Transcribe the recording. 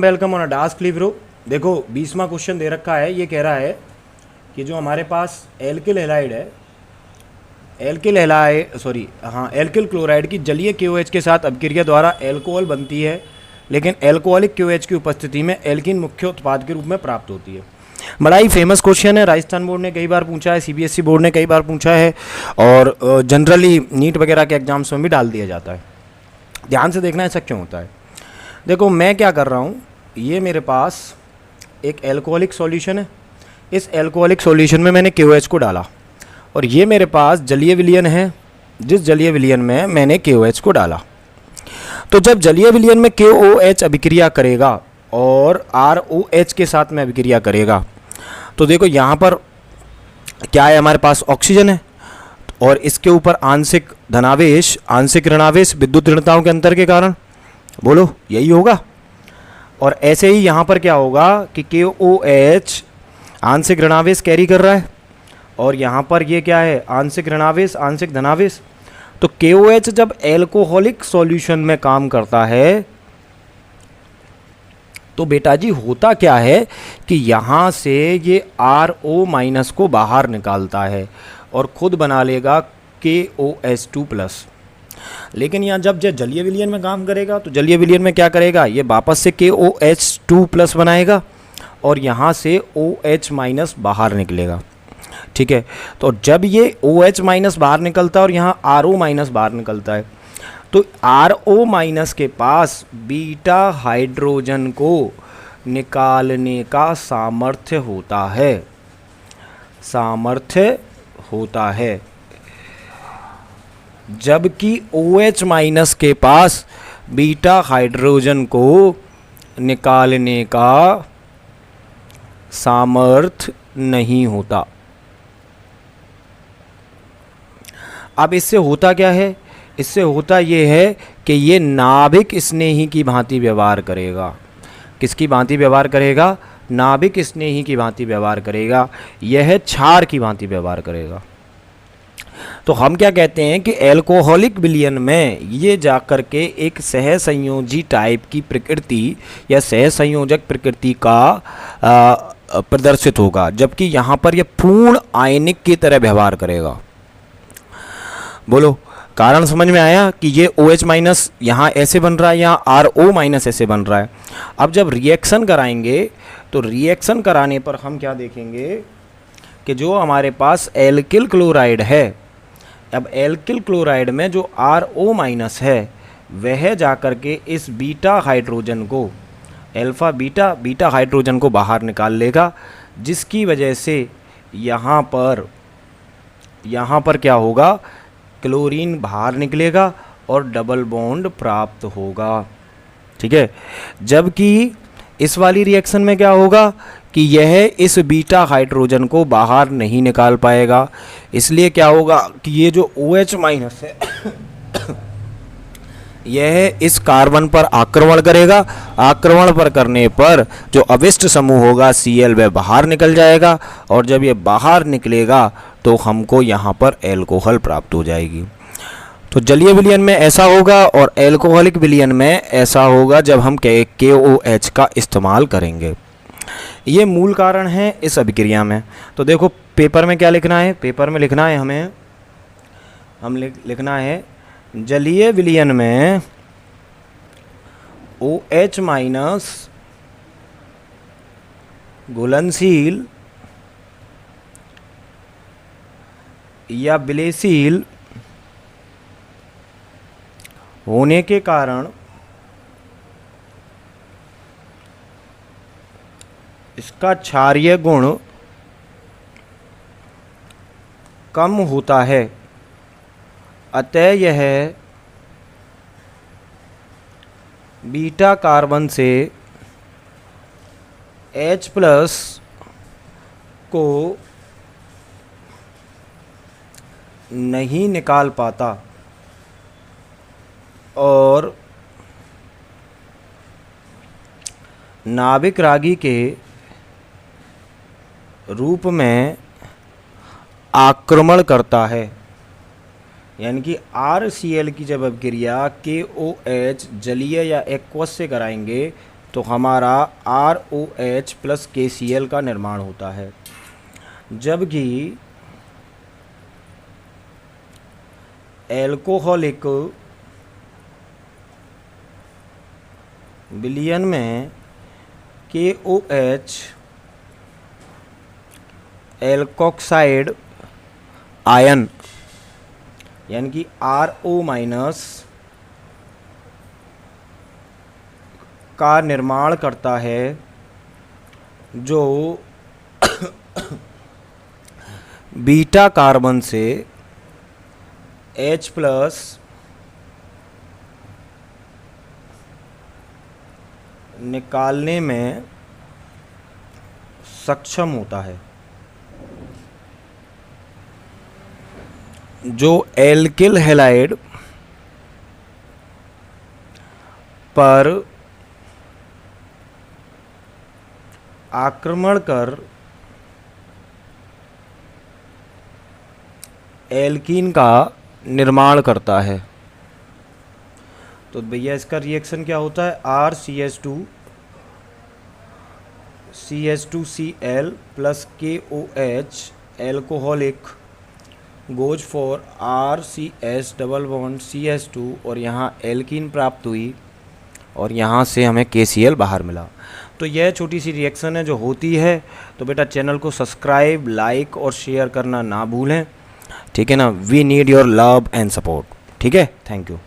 Welcome on a डास्क लिब्रो। देखो 20वां क्वेश्चन दे रखा है। ये कह रहा है कि जो हमारे पास एल्किल हैलाइड है, एल्किल क्लोराइड की जलीय KOH के साथ अपक्रिया द्वारा एल्कोहल बनती है, लेकिन एल्कोहलिक KOH की उपस्थिति में एल्कीन मुख्य उत्पाद के रूप में प्राप्त होती है। बड़ा ही फेमस क्वेश्चन है। राजस्थान बोर्ड ने कई बार पूछा है, CBSE बोर्ड ने कई बार पूछा है और जनरली नीट वगैरह के एग्जाम्स में भी डाल दिया जाता है। ध्यान से देखना ऐसा क्यों होता है। देखो मैं क्या कर रहा हूँ, ये मेरे पास एक एल्कोहलिक सॉल्यूशन है। इस एल्कोहलिक सॉल्यूशन में मैंने KOH को डाला और ये मेरे पास जलीय विलयन है, जिस जलीय विलयन में मैंने KOH को डाला। तो जब जलीय विलयन में KOH अभिक्रिया करेगा और ROH के साथ में अभिक्रिया करेगा, तो देखो यहाँ पर क्या है, हमारे पास ऑक्सीजन है और इसके ऊपर आंशिक धनावेश, आंशिक ऋणावेश विद्युत ऋणताओं के अंतर के कारण, बोलो यही होगा। और ऐसे ही यहाँ पर क्या होगा कि KOH आंशिक ऋणावेश कैरी कर रहा है और यहाँ पर ये क्या है, आंशिक ऋणावेश, आंशिक धनावेश। तो KOH जब एल्कोहलिक सॉल्यूशन में काम करता है तो बेटा जी होता क्या है कि यहाँ से ये RO- को बाहर निकालता है और खुद बना लेगा KOH2+। लेकिन यहाँ जब जलीय विलयन में काम करेगा तो जलीय विलयन में क्या करेगा, ये वापस से KOH2+ बनाएगा और यहाँ से OH- बाहर निकलेगा। ठीक है, तो जब ये OH- बाहर निकलता है और यहाँ RO- बाहर निकलता है, तो RO- के पास बीटा हाइड्रोजन को निकालने का सामर्थ्य होता है, जबकि OH- के पास बीटा हाइड्रोजन को निकालने का सामर्थ्य नहीं होता। अब इससे होता क्या है, इससे होता ये है कि ये नाभिक स्नेही की भांति व्यवहार करेगा। किसकी भांति व्यवहार करेगा, नाभिक स्नेही की भांति व्यवहार करेगा, यह क्षार की भांति व्यवहार करेगा। तो हम क्या कहते हैं कि एल्कोहलिक विलयन में ये जाकर के एक सहसंयोजी टाइप की प्रकृति या सहसंयोजक प्रकृति का प्रदर्शित होगा, जबकि यहाँ पर यह पूर्ण आयनिक की तरह व्यवहार करेगा। बोलो कारण समझ में आया कि ये OH- यहाँ ऐसे बन रहा है, यहाँ RO- ऐसे बन रहा है। अब जब रिएक्शन कराएंगे तो रिएक्शन कराने पर हम क्या देखेंगे कि जो हमारे पास एल्किल क्लोराइड है, अब एल्किल क्लोराइड में जो RO- है वह जाकर के इस बीटा हाइड्रोजन को, अल्फा बीटा हाइड्रोजन को बाहर निकाल लेगा, जिसकी वजह से यहाँ पर क्या होगा, क्लोरीन बाहर निकलेगा और डबल बॉन्ड प्राप्त होगा। ठीक है, जबकि इस वाली रिएक्शन में क्या होगा कि यह इस बीटा हाइड्रोजन को बाहर नहीं निकाल पाएगा। इसलिए क्या होगा कि ये जो OH- है यह इस कार्बन पर आक्रमण करेगा। आक्रमण पर करने पर जो अविष्ट समूह होगा Cl वह बाहर निकल जाएगा और जब ये बाहर निकलेगा तो हमको यहाँ पर एल्कोहल प्राप्त हो जाएगी। तो जलीय विलयन में ऐसा होगा और एल्कोहलिक विलयन में ऐसा होगा जब हम KOH का इस्तेमाल करेंगे। ये मूल कारण है इस अभिक्रिया में। तो देखो पेपर में क्या लिखना है, पेपर में लिखना है लिखना है जलीय विलयन में OH- घुलनशील या विलेयशील होने के कारण इसका क्षारीय गुण कम होता है, अतः यह बीटा कार्बन से H+ को नहीं निकाल पाता और नाभिक रागी के रूप में आक्रमण करता है। यानी कि RCl की जब अभिक्रिया KOH जलीय या एक्वस से कराएंगे तो हमारा ROH प्लस KCl का निर्माण होता है, जबकि एल्कोहलिक विलयन में KOH एल्कोक्साइड आयन यानी कि RO माइनस का निर्माण करता है, जो बीटा कार्बन से H प्लस निकालने में सक्षम होता है। जो एल्किल हैलाइड पर आक्रमण कर एल्कीन का निर्माण करता है। तो भैया इसका रिएक्शन क्या होता है, RCH2CH2Cl plus KOH alcoholic goes for RCH double bond CH2 और यहाँ एल्कीन प्राप्त हुई और यहाँ से हमें KCl बाहर मिला। तो यह छोटी सी रिएक्शन है जो होती है। तो बेटा चैनल को सब्सक्राइब, लाइक और शेयर करना ना भूलें, ठीक है ना। We need your love and support, ठीक है। Thank you.